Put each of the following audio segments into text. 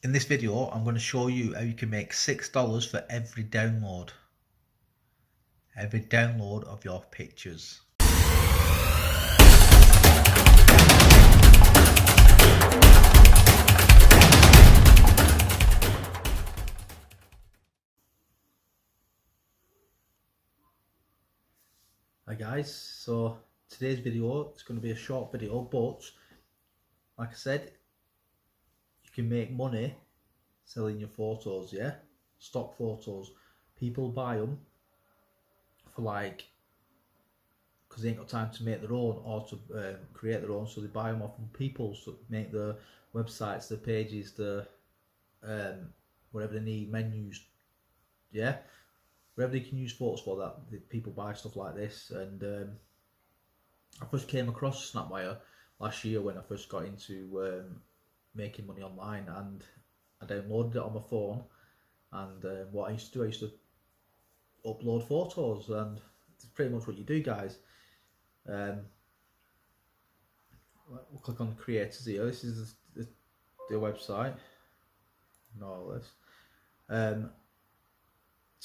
In this video, I'm going to show you how you can make $6 for every download. Every download of your pictures. Hi guys, so today's video, it's going to be a short video, but like I said, you can make money selling your photos, yeah? Stock photos. People buy them for because they ain't got time to make their own or to create their own, so they buy them off from people to make the websites, the pages, the whatever they need, menus, yeah? Wherever they can use photos for that, people buy stuff like this. And I first came across Snapwire last year when I first got into making money online, and I downloaded it on my phone. And what I used to do, I used to upload photos, and it's pretty much what you do, guys. We'll click on creators here. This is the website. Not all this. To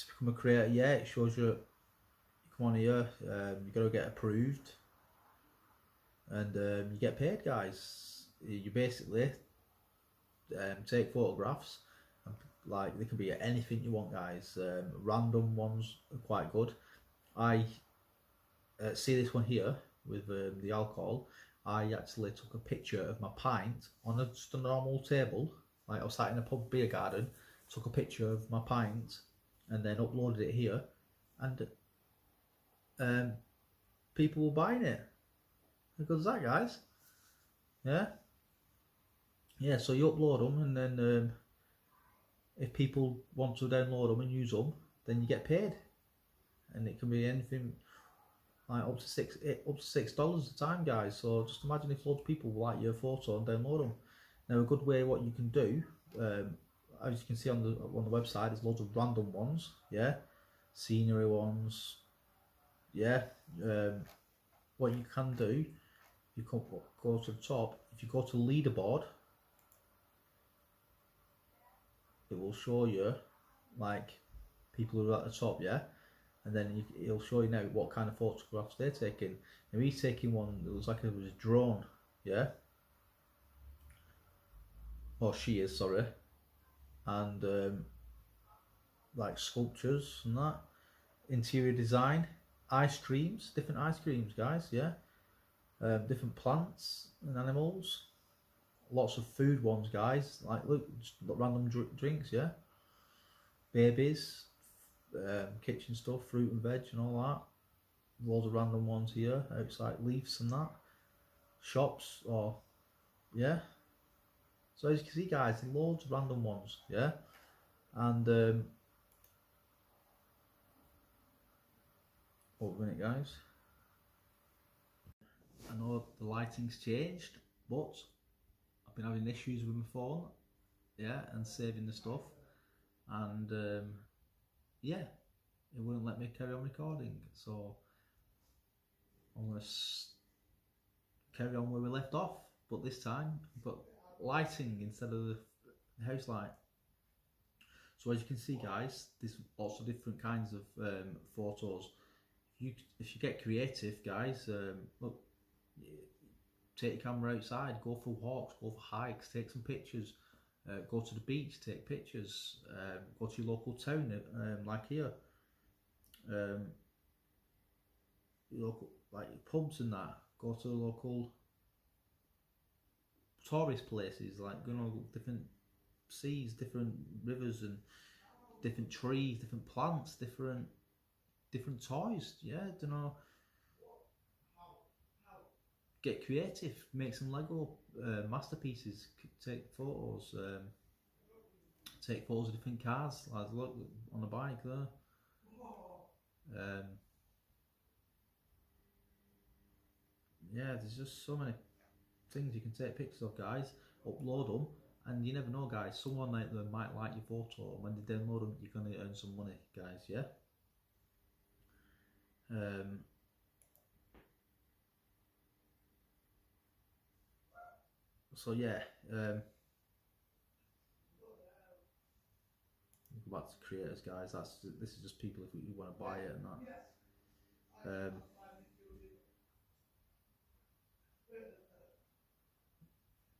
become a creator, yeah, it shows you come on here, you got to get approved, and you get paid, guys. You basically take photographs, and like they can be anything you want, guys. Random ones are quite good. I see this one here with the alcohol. I actually took a picture of my pint on just a normal table, like I was sat in a pub beer garden, took a picture of my pint and then uploaded it here, and people were buying it. How good is that, guys? Yeah, so you upload them, and then if people want to download them and use them, then you get paid, and it can be anything like up to $6 a time, guys. So just imagine if loads of people like your photo and download them. Now, a good way what you can do, as you can see on the website, there's loads of random ones, yeah, scenery ones, yeah. What you can do, you can go to the top. If you go to leaderboard, it will show you like people who are at the top, yeah, and then it'll show you now what kind of photographs they're taking. Now he's taking one that looks like it was a drone, yeah, or she is, sorry, and like sculptures and that, interior design, ice creams, different ice creams, guys, yeah, different plants and animals, lots of food ones, guys, like look, just random drinks, yeah, babies, kitchen stuff, fruit and veg and all that, loads of random ones here, outside leaves and that, shops, or yeah. So as you can see, guys, loads of random ones, yeah, and wait a minute, guys. I know the lighting's changed, but I've been having issues with my phone, yeah, and saving the stuff, and yeah, it wouldn't let me carry on recording, so I'm going to carry on where we left off, but this time I've got lighting instead of the house light. So as you can see, guys, there's lots of different kinds of photos. If you get creative, guys, look, take your camera outside, go for walks, go for hikes, take some pictures, go to the beach, take pictures, go to your local town, like here, local, like pubs and that, go to local tourist places, like, you know, different seas, different rivers, and different trees, different plants, different toys, yeah, you know, get creative, make some Lego masterpieces, take photos, of different cars, like look on the bike there. Yeah, there's just so many things you can take pictures of, guys, upload them, and you never know, guys, someone like them might like your photo, and when they download them, you're going to earn some money, guys, yeah. So yeah, go back to creators, guys. This is just people if you want to buy it and that.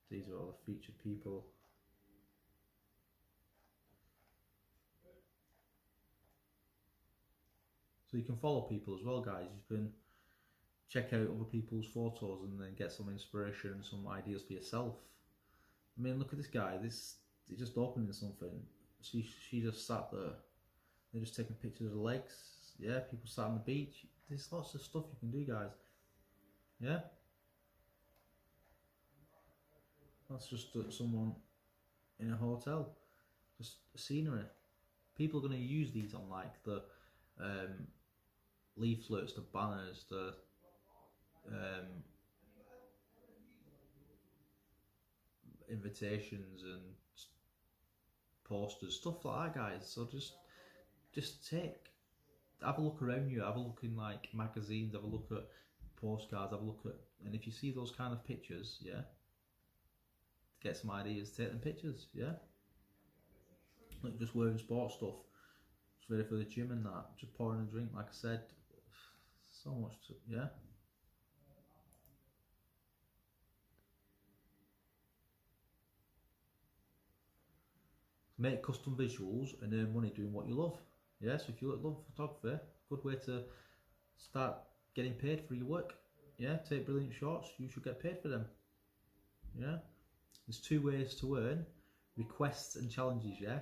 These are all the featured people. So you can follow people as well, guys. You can check out other people's photos and then get some inspiration and some ideas for yourself. I mean, look at this guy. He's just opening something. She just sat there. They're just taking pictures of the legs. Yeah, people sat on the beach. There's lots of stuff you can do, guys. Yeah. That's just someone in a hotel. Just scenery. People are going to use these on like the leaflets, the banners, the invitations and posters, stuff like that, guys. So just have a look around you, have a look in like magazines, have a look at postcards, have a look at, and if you see those kind of pictures, yeah, get some ideas, take them pictures, yeah. Like just wearing sports stuff, just ready for the gym and that, just pouring a drink, like I said, so much to, yeah. Make custom visuals and earn money doing what you love. Yeah, so if you love photography, good way to start getting paid for your work. Yeah, take brilliant shots, you should get paid for them. Yeah, there's 2 ways to earn: requests and challenges. Yeah,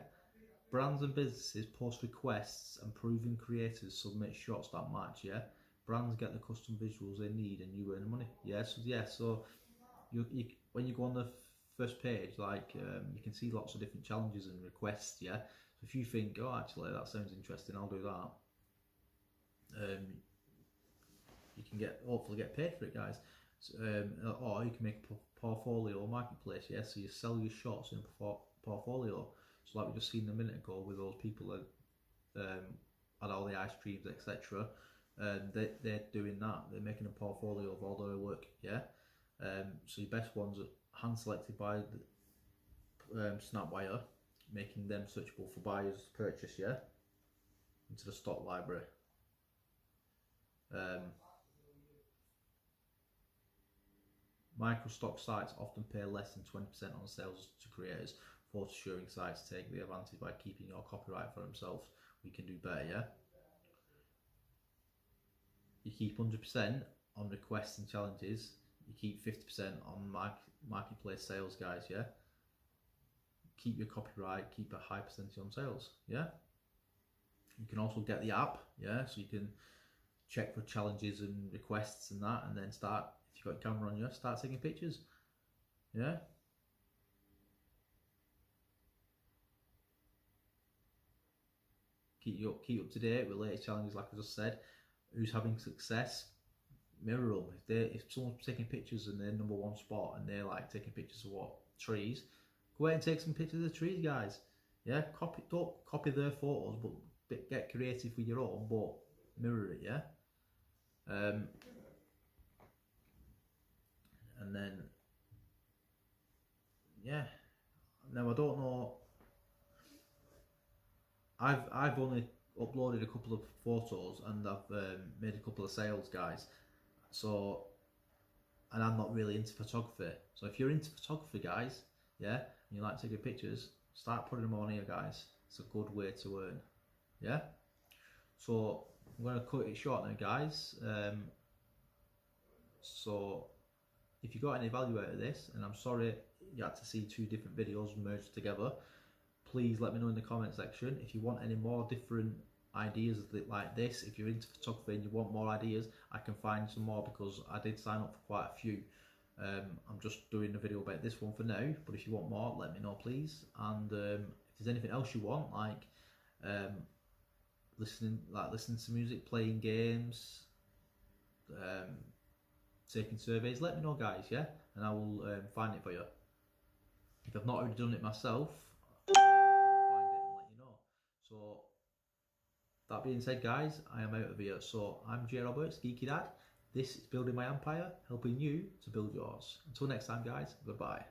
brands and businesses post requests and proven creators submit shots that match. Yeah, brands get the custom visuals they need and you earn the money. Yeah, so you when you go on the first page, like you can see lots of different challenges and requests. Yeah, so if you think, oh, actually that sounds interesting, I'll do that. You can hopefully get paid for it, guys. So, or you can make a portfolio or marketplace. Yeah, so you sell your shots in a portfolio. So like we just seen a minute ago with those people that had all the ice creams, etc. They're doing that. They're making a portfolio of all their work. Yeah. So your best ones are hand selected by the Snapwire, making them searchable for buyers to purchase. Yeah, into the stock library. Microstock sites often pay less than 20% on sales to creators. Photo sharing sites take the advantage by keeping your copyright for themselves. We can do better, yeah? You keep 100% on requests and challenges. You keep 50% on marketplace sales, guys, yeah? Keep your copyright, keep a high percentage on sales, yeah? You can also get the app, yeah? So you can check for challenges and requests and that, and then start, if you've got your camera on you, start taking pictures. Yeah. Keep up to date with latest challenges, like I just said. Who's having success? Mirror them. If someone's taking pictures and they're #1 spot and they're like taking pictures of trees, go ahead and take some pictures of the trees, guys. Yeah. Don't copy their photos, but get creative with your own, but mirror it, yeah. And then, yeah. Now I don't know. I've only uploaded a couple of photos and I've made a couple of sales, guys. So, and I'm not really into photography. So if you're into photography, guys, yeah, and you like taking pictures, start putting them on here, guys. It's a good way to earn. Yeah. So I'm going to cut it short now, guys. So if you got any value out of this, and I'm sorry you had to see 2 different videos merged together, please let me know in the comment section. If you want any more different ideas like this, if you're into photography and you want more ideas, I can find some more, because I did sign up for quite a few. I'm just doing a video about this one for now, but if you want more, let me know, please. And if there's anything else you want, like listening to music, playing games, taking surveys, let me know, guys, yeah, and I will find it for you. If I've not already done it myself, I'll find it and let you know. So that being said, guys, I am out of here. So I'm Jay Roberts, Geeky Dad. This is Building My Empire, helping you to build yours. Until next time, guys, goodbye.